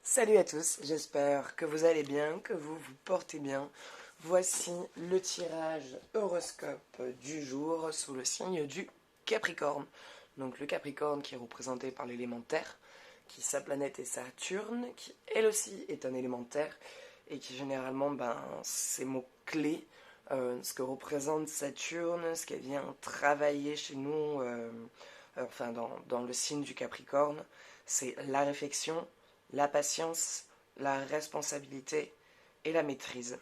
Salut à tous, j'espère que vous allez bien, que vous vous portez bien. Voici le tirage horoscope du jour sous le signe du Capricorne. Donc le Capricorne qui est représenté par l'élément Terre, qui sa planète est Saturne, qui elle aussi est un élément Terre, et qui généralement, ses mots-clés, ce que représente Saturne, ce qu'elle vient travailler chez nous, dans le signe du Capricorne, c'est la réflexion, la patience, la responsabilité et la maîtrise.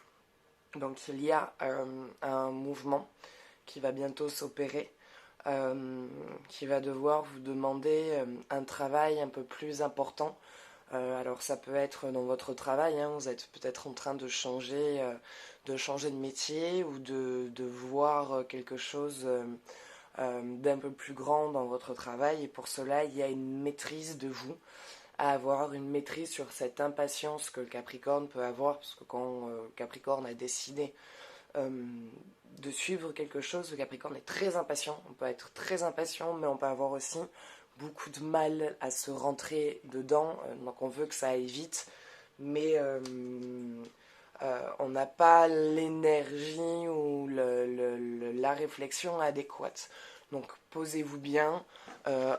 Donc il y a un mouvement qui va bientôt s'opérer, qui va devoir vous demander un travail un peu plus important. Alors ça peut être dans votre travail, hein, vous êtes peut-être en train de changer de métier ou de voir quelque chose d'un peu plus grand dans votre travail. Et pour cela, il y a une maîtrise de vous à avoir, une maîtrise sur cette impatience que le Capricorne peut avoir, parce que quand Capricorne a décidé euh, de suivre quelque chose, le Capricorne est très impatient. On peut être très impatient, mais on peut avoir aussi beaucoup de mal à se rentrer dedans. Donc on veut que ça aille vite, mais on n'a pas l'énergie ou la réflexion adéquate. Donc posez-vous bien,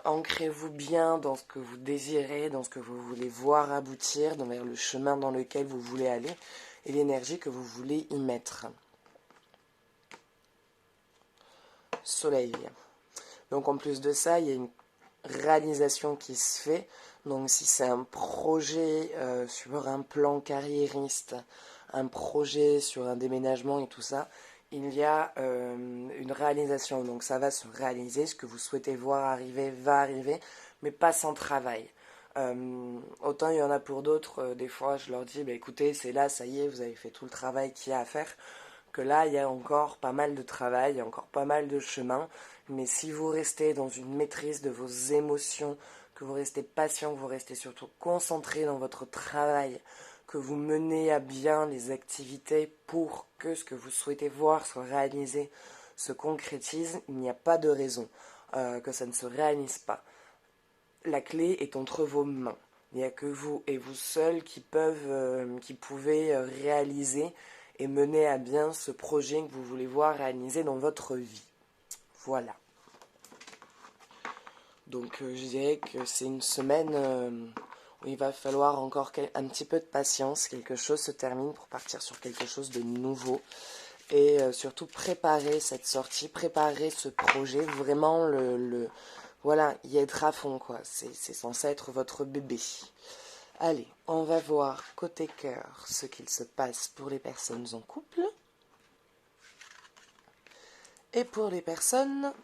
ancrez-vous bien dans ce que vous désirez, dans ce que vous voulez voir aboutir, vers le chemin dans lequel vous voulez aller et l'énergie que vous voulez y mettre. Soleil. Donc en plus de ça, il y a une réalisation qui se fait. Donc si c'est un projet sur un plan carriériste, un projet sur un déménagement et tout ça, il y a une réalisation. Donc ça va se réaliser, ce que vous souhaitez voir arriver va arriver, mais pas sans travail. Autant il y en a pour d'autres, des fois je leur dis, écoutez, c'est là, ça y est, vous avez fait tout le travail qu'il y a à faire, que là, il y a encore pas mal de travail, il y a encore pas mal de chemin. Mais si vous restez dans une maîtrise de vos émotions, que vous restez patient, que vous restez surtout concentré dans votre travail, que vous menez à bien les activités pour que ce que vous souhaitez voir soit réalisé, se concrétise, il n'y a pas de raison que ça ne se réalise pas. La clé est entre vos mains. Il n'y a que vous et vous seul qui pouvez réaliser et mener à bien ce projet que vous voulez voir réalisé dans votre vie. Voilà. Donc je dirais que c'est une semaine où il va falloir encore un petit peu de patience, quelque chose se termine pour partir sur quelque chose de nouveau. Et surtout préparer cette sortie, préparer ce projet, vraiment voilà, y être à fond quoi. C'est censé être votre bébé. Allez, on va voir côté cœur ce qu'il se passe pour les personnes en couple et pour les personnes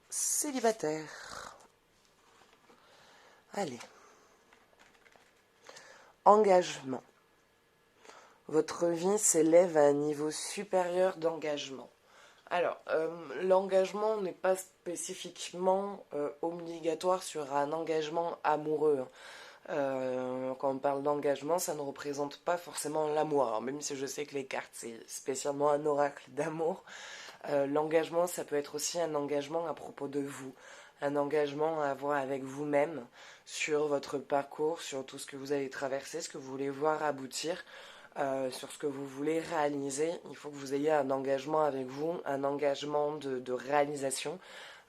célibataires. Allez. Engagement. Votre vie s'élève à un niveau supérieur d'engagement. Alors, l'engagement n'est pas spécifiquement obligatoire sur un engagement amoureux. Quand on parle d'engagement, ça ne représente pas forcément l'amour. Alors, même si je sais que les cartes, c'est spécialement un oracle d'amour, l'engagement, ça peut être aussi un engagement à propos de vous. Un engagement à avoir avec vous-même sur votre parcours, sur tout ce que vous allez traverser, ce que vous voulez voir aboutir, sur ce que vous voulez réaliser. Il faut que vous ayez un engagement avec vous, un engagement de réalisation,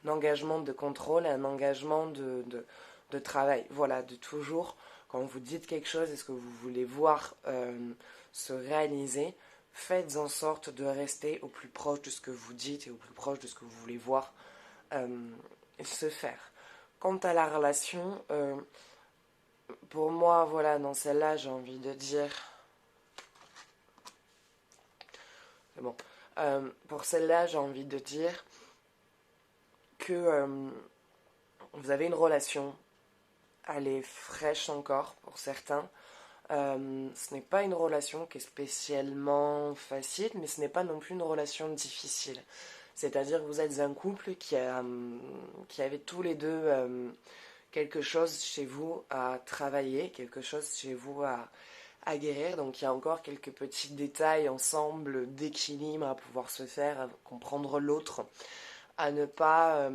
un engagement de contrôle, un engagement de travail. Voilà, de toujours, quand vous dites quelque chose, est-ce que vous voulez voir se réaliser, faites en sorte de rester au plus proche de ce que vous dites et au plus proche de ce que vous voulez voir se faire. Quant à la relation, pour moi, voilà, dans celle-là, j'ai envie de dire... C'est bon. Pour celle-là, j'ai envie de dire que vous avez une relation, elle est fraîche encore pour certains. Ce n'est pas une relation qui est spécialement facile, mais ce n'est pas non plus une relation difficile. C'est-à-dire que vous êtes un couple qui avait tous les deux quelque chose chez vous à travailler, quelque chose chez vous à guérir. Donc il y a encore quelques petits détails ensemble d'équilibre à pouvoir se faire, à comprendre l'autre, à ne pas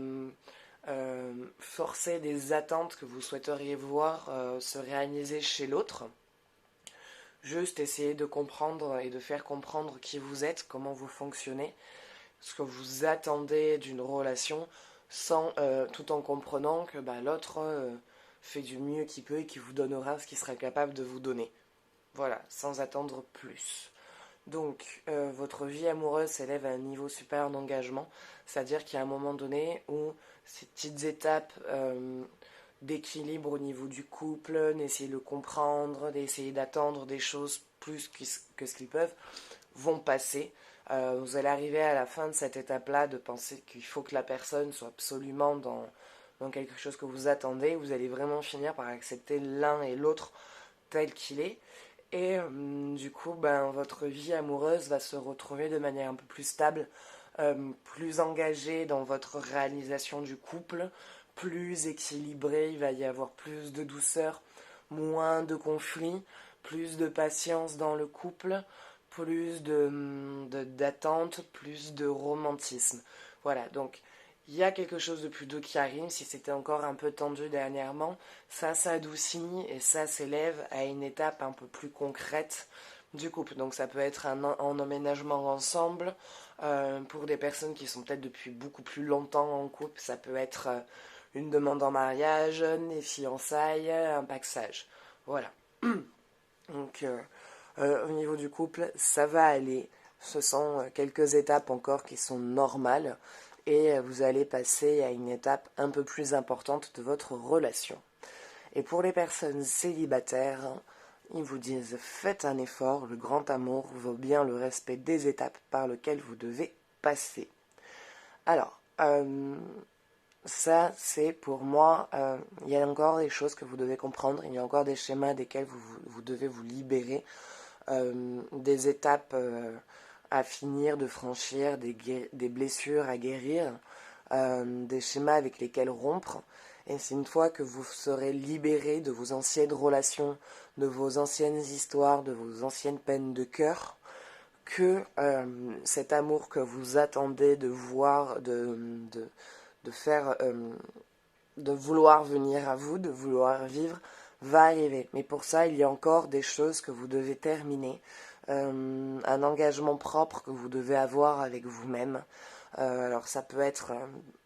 forcer des attentes que vous souhaiteriez voir se réaliser chez l'autre. juste essayer de comprendre et de faire comprendre qui vous êtes, comment vous fonctionnez, ce que vous attendez d'une relation, tout en comprenant que l'autre fait du mieux qu'il peut et qu'il vous donnera ce qu'il sera capable de vous donner. Voilà, sans attendre plus. Donc, votre vie amoureuse s'élève à un niveau supérieur d'engagement, c'est-à-dire qu'il y a un moment donné où ces petites étapes d'équilibre au niveau du couple, d'essayer de le comprendre, d'essayer d'attendre des choses plus que ce qu'ils peuvent, vont passer. Vous allez arriver à la fin de cette étape-là de penser qu'il faut que la personne soit absolument dans quelque chose que vous attendez. Vous allez vraiment finir par accepter l'un et l'autre tel qu'il est. Et du coup, votre vie amoureuse va se retrouver de manière un peu plus stable, plus engagée dans votre réalisation du couple, plus équilibrée, il va y avoir plus de douceur, moins de conflits, plus de patience dans le couple, plus d'attente, plus de romantisme. Voilà, donc il y a quelque chose de plus doux qui arrive. Si c'était encore un peu tendu dernièrement, ça s'adoucit et ça s'élève à une étape un peu plus concrète du couple. Donc ça peut être un emménagement ensemble. Pour des personnes qui sont peut-être depuis beaucoup plus longtemps en couple, ça peut être une demande en mariage, des fiançailles, un paxage. Voilà. Donc au niveau du couple, ça va aller. Ce sont quelques étapes encore qui sont normales et vous allez passer à une étape un peu plus importante de votre relation. Et pour les personnes célibataires, ils vous disent faites un effort, le grand amour vaut bien le respect des étapes par lesquelles vous devez passer. Alors, ça c'est pour moi, il y a encore des choses que vous devez comprendre, il y a encore des schémas desquels vous devez vous libérer, des étapes à finir, de franchir, des blessures à guérir, des schémas avec lesquels rompre. Et c'est une fois que vous serez libéré de vos anciennes relations, de vos anciennes histoires, de vos anciennes peines de cœur, que cet amour que vous attendez de voir, de faire, de vouloir venir à vous, de vouloir vivre, va arriver. Mais pour ça, il y a encore des choses que vous devez terminer, un engagement propre que vous devez avoir avec vous-même. Alors ça peut être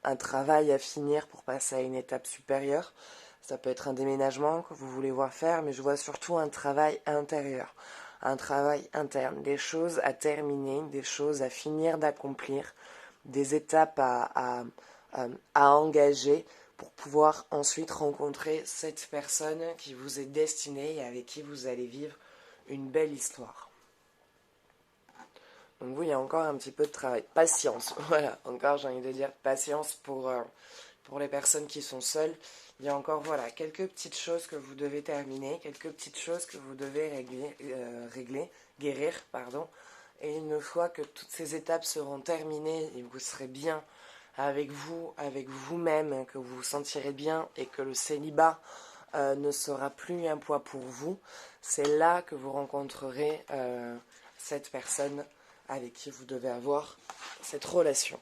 un travail à finir pour passer à une étape supérieure. Ça peut être un déménagement que vous voulez voir faire, mais je vois surtout un travail intérieur, un travail interne, des choses à terminer, des choses à finir d'accomplir, des étapes à engager pour pouvoir ensuite rencontrer cette personne qui vous est destinée et avec qui vous allez vivre une belle histoire. Donc oui, il y a encore un petit peu de travail. Patience, voilà, encore j'ai envie de dire patience pour les personnes qui sont seules. Il y a encore quelques petites choses que vous devez terminer, quelques petites choses que vous devez guérir, pardon. Et une fois que toutes ces étapes seront terminées et que vous serez bien avec vous, avec vous-même, que vous vous sentirez bien et que le célibat ne sera plus un poids pour vous, c'est là que vous rencontrerez cette personne avec qui vous devez avoir cette relation.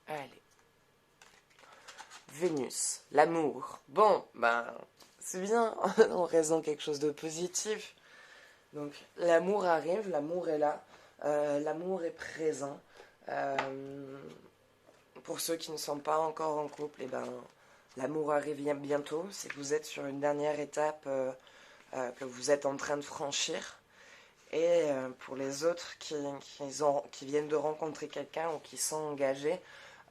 Allez. Vénus, l'amour. Bon, c'est bien, on raisonne quelque chose de positif. Donc, l'amour arrive, l'amour est là, l'amour est présent. Pour ceux qui ne sont pas encore en couple, l'amour arrive bientôt. C'est que vous êtes sur une dernière étape que vous êtes en train de franchir. Et pour les autres qui viennent de rencontrer quelqu'un ou qui sont engagés,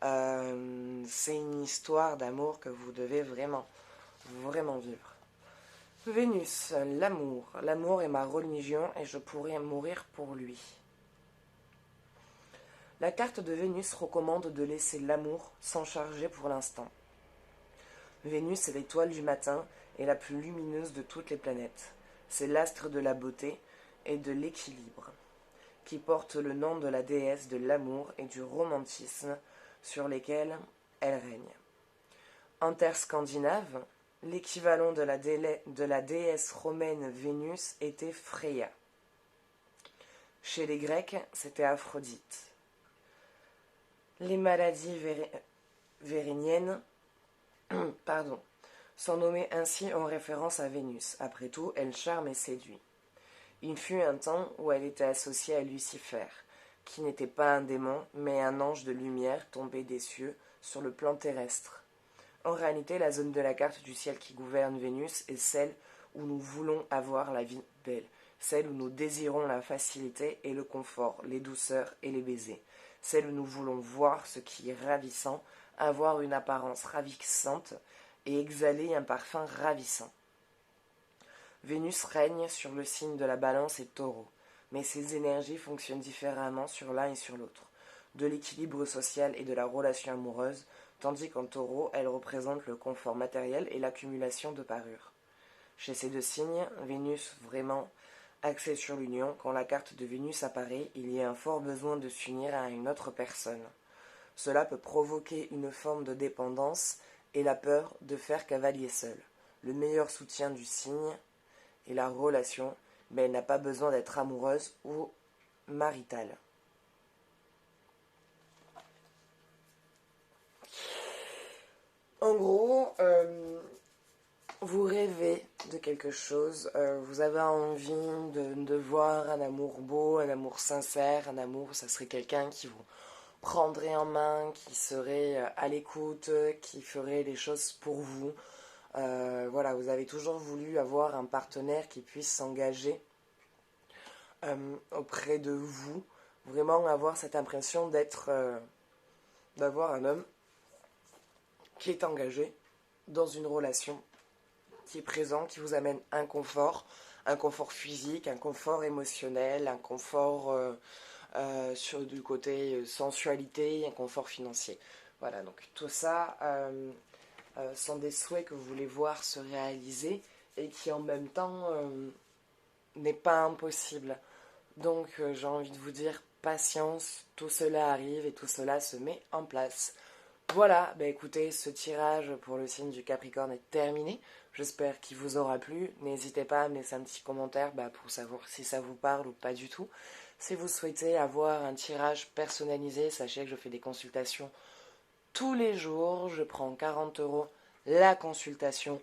c'est une histoire d'amour que vous devez vraiment, vraiment vivre. Vénus, l'amour. L'amour est ma religion et je pourrais mourir pour lui. La carte de Vénus recommande de laisser l'amour s'en charger pour l'instant. Vénus est l'étoile du matin et la plus lumineuse de toutes les planètes. C'est l'astre de la beauté et de l'équilibre, qui porte le nom de la déesse de l'amour et du romantisme sur lesquels elle règne. En terre scandinave, l'équivalent de la déesse romaine Vénus était Freya. Chez les Grecs, c'était Aphrodite. Les maladies vériniennes sont nommés ainsi en référence à Vénus. Après tout, elle charme et séduit. Il fut un temps où elle était associée à Lucifer, qui n'était pas un démon, mais un ange de lumière tombé des cieux sur le plan terrestre. En réalité, la zone de la carte du ciel qui gouverne Vénus est celle où nous voulons avoir la vie belle, celle où nous désirons la facilité et le confort, les douceurs et les baisers, celle où nous voulons voir ce qui est ravissant, avoir une apparence ravissante et exhaler un parfum ravissant. Vénus règne sur le signe de la Balance et Taureau, mais ses énergies fonctionnent différemment sur l'un et sur l'autre, de l'équilibre social et de la relation amoureuse, tandis qu'en Taureau, elle représente le confort matériel et l'accumulation de parures. Chez ces deux signes, Vénus vraiment axée sur l'union, quand la carte de Vénus apparaît, il y a un fort besoin de s'unir à une autre personne. Cela peut provoquer une forme de dépendance et la peur de faire cavalier seul. Le meilleur soutien du signe est la relation, mais elle n'a pas besoin d'être amoureuse ou maritale. En gros, vous rêvez de quelque chose, vous avez envie de voir un amour beau, un amour sincère, un amour, ça serait quelqu'un qui vous prendrait en main, qui serait à l'écoute, qui ferait les choses pour vous. Voilà, vous avez toujours voulu avoir un partenaire qui puisse s'engager auprès de vous, vraiment avoir cette impression d'avoir un homme qui est engagé dans une relation, qui est présent, qui vous amène un confort physique, un confort émotionnel, un confort sur du côté sensualité, un confort financier. Voilà, donc tout ça sont des souhaits que vous voulez voir se réaliser et qui en même temps n'est pas impossible. Donc j'ai envie de vous dire patience, tout cela arrive et tout cela se met en place. Voilà, bah écoutez, ce tirage pour le signe du Capricorne est terminé. J'espère qu'il vous aura plu. N'hésitez pas à me laisser un petit commentaire pour savoir si ça vous parle ou pas du tout. Si vous souhaitez avoir un tirage personnalisé, sachez que je fais des consultations tous les jours. Je prends 40 € la consultation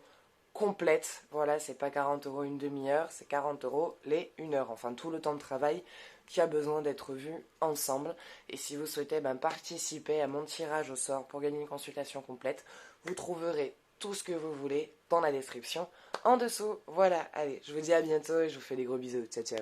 complète. Voilà, c'est pas 40 € une demi-heure, c'est 40 € les 1 heure. Enfin, tout le temps de travail qui a besoin d'être vu ensemble. Et si vous souhaitez participer à mon tirage au sort pour gagner une consultation complète, vous trouverez tout ce que vous voulez dans la description en dessous. Voilà, allez, je vous dis à bientôt et je vous fais des gros bisous. Ciao, ciao.